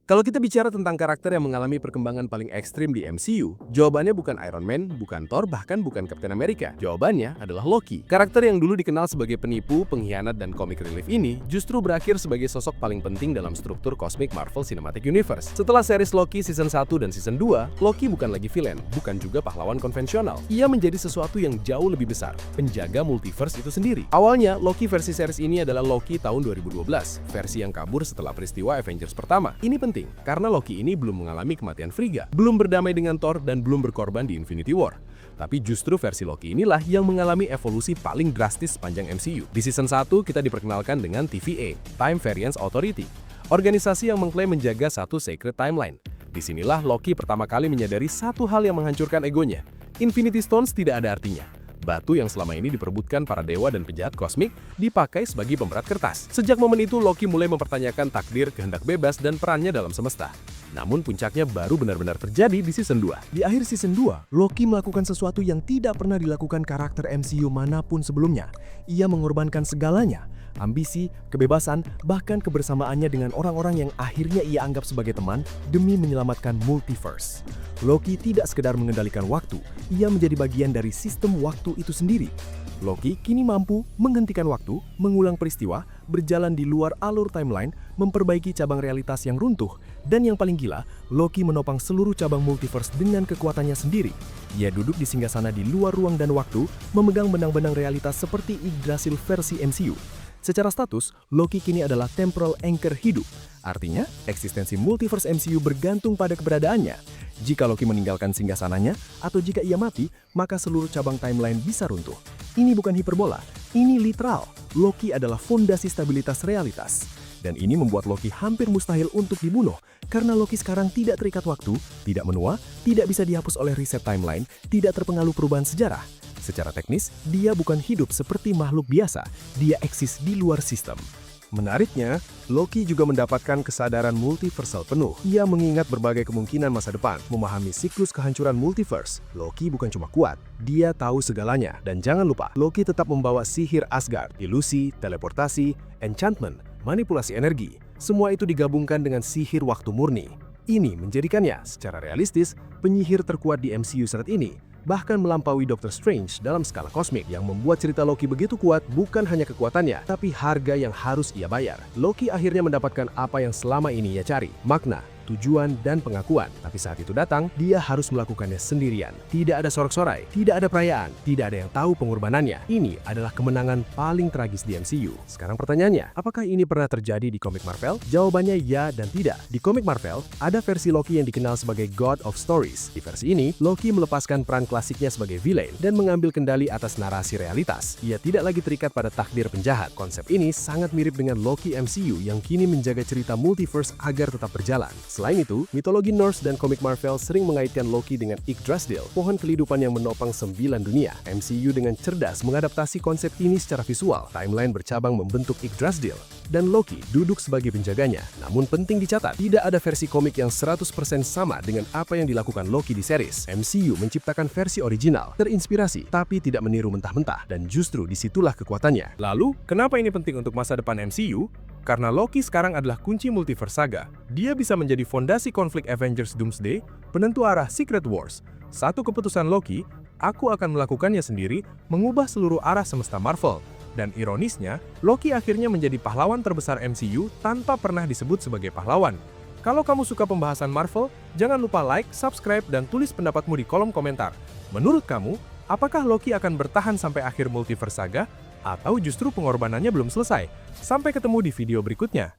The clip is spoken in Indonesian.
Kalau kita bicara tentang karakter yang mengalami perkembangan paling ekstrim di MCU, jawabannya bukan Iron Man, bukan Thor, bahkan bukan Captain America. Jawabannya adalah Loki. Karakter yang dulu dikenal sebagai penipu, pengkhianat, dan comic relief ini justru berakhir sebagai sosok paling penting dalam struktur kosmik Marvel Cinematic Universe. Setelah series Loki season 1 dan season 2, Loki bukan lagi villain, bukan juga pahlawan konvensional. Ia menjadi sesuatu yang jauh lebih besar, penjaga multiverse itu sendiri. Awalnya, Loki versi series ini adalah Loki tahun 2012, versi yang kabur setelah peristiwa Avengers pertama. Ini penting karena Loki ini belum mengalami kematian Frigga, belum berdamai dengan Thor, dan belum berkorban di Infinity War. Tapi justru versi Loki inilah yang mengalami evolusi paling drastis sepanjang MCU. Di season 1, kita diperkenalkan dengan TVA, Time Variance Authority, organisasi yang mengklaim menjaga satu sacred timeline. Disinilah Loki pertama kali menyadari satu hal yang menghancurkan egonya. Infinity Stones tidak ada artinya. Batu yang selama ini diperebutkan para dewa dan penjahat kosmik dipakai sebagai pemberat kertas. Sejak momen itu, Loki mulai mempertanyakan takdir, kehendak bebas, dan perannya dalam semesta. Namun puncaknya baru benar-benar terjadi di season 2. Di akhir season 2, Loki melakukan sesuatu yang tidak pernah dilakukan karakter MCU manapun sebelumnya. Ia mengorbankan segalanya. Ambisi, kebebasan, bahkan kebersamaannya dengan orang-orang yang akhirnya ia anggap sebagai teman demi menyelamatkan multiverse. Loki tidak sekedar mengendalikan waktu, ia menjadi bagian dari sistem waktu itu sendiri. Loki kini mampu menghentikan waktu, mengulang peristiwa, berjalan di luar alur timeline, memperbaiki cabang realitas yang runtuh, dan yang paling gila, Loki menopang seluruh cabang multiverse dengan kekuatannya sendiri. Ia duduk di singgasana di luar ruang dan waktu, memegang benang-benang realitas seperti Yggdrasil versi MCU. Secara status, Loki kini adalah temporal anchor hidup. Artinya, eksistensi multiverse MCU bergantung pada keberadaannya. Jika Loki meninggalkan singgasananya, atau jika ia mati, maka seluruh cabang timeline bisa runtuh. Ini bukan hiperbola, ini literal. Loki adalah fondasi stabilitas realitas. Dan ini membuat Loki hampir mustahil untuk dibunuh, karena Loki sekarang tidak terikat waktu, tidak menua, tidak bisa dihapus oleh reset timeline, tidak terpengaruh perubahan sejarah. Secara teknis, dia bukan hidup seperti makhluk biasa, dia eksis di luar sistem. Menariknya, Loki juga mendapatkan kesadaran multiversal penuh. Ia mengingat berbagai kemungkinan masa depan, memahami siklus kehancuran multiverse. Loki bukan cuma kuat, dia tahu segalanya. Dan jangan lupa, Loki tetap membawa sihir Asgard, ilusi, teleportasi, enchantment, manipulasi energi. Semua itu digabungkan dengan sihir waktu murni. Ini menjadikannya, secara realistis, penyihir terkuat di MCU saat ini, bahkan melampaui Doctor Strange dalam skala kosmik. Yang membuat cerita Loki begitu kuat bukan hanya kekuatannya, tapi harga yang harus ia bayar. Loki akhirnya mendapatkan apa yang selama ini ia cari, makna, tujuan, dan pengakuan. Tapi saat itu datang, dia harus melakukannya sendirian. Tidak ada sorak-sorai, tidak ada perayaan, tidak ada yang tahu pengorbanannya. Ini adalah kemenangan paling tragis di MCU. Sekarang pertanyaannya, apakah ini pernah terjadi di komik Marvel? Jawabannya ya dan tidak. Di komik Marvel, ada versi Loki yang dikenal sebagai God of Stories. Di versi ini, Loki melepaskan peran klasiknya sebagai villain dan mengambil kendali atas narasi realitas. Ia tidak lagi terikat pada takdir penjahat. Konsep ini sangat mirip dengan Loki MCU yang kini menjaga cerita multiverse agar tetap berjalan. Selain itu, mitologi Norse dan komik Marvel sering mengaitkan Loki dengan Yggdrasil, pohon kehidupan yang menopang 9 dunia. MCU dengan cerdas mengadaptasi konsep ini secara visual. Timeline bercabang membentuk Yggdrasil, dan Loki duduk sebagai penjaganya. Namun penting dicatat, tidak ada versi komik yang 100% sama dengan apa yang dilakukan Loki di series. MCU menciptakan versi original, terinspirasi, tapi tidak meniru mentah-mentah, dan justru disitulah kekuatannya. Lalu, kenapa ini penting untuk masa depan MCU? Karena Loki sekarang adalah kunci multiverse saga. Dia bisa menjadi fondasi konflik Avengers Doomsday, penentu arah Secret Wars. Satu keputusan Loki, aku akan melakukannya sendiri, mengubah seluruh arah semesta Marvel. Dan ironisnya, Loki akhirnya menjadi pahlawan terbesar MCU tanpa pernah disebut sebagai pahlawan. Kalau kamu suka pembahasan Marvel, jangan lupa like, subscribe, dan tulis pendapatmu di kolom komentar. Menurut kamu, apakah Loki akan bertahan sampai akhir multiverse saga? Atau justru pengorbanannya belum selesai? Sampai ketemu di video berikutnya.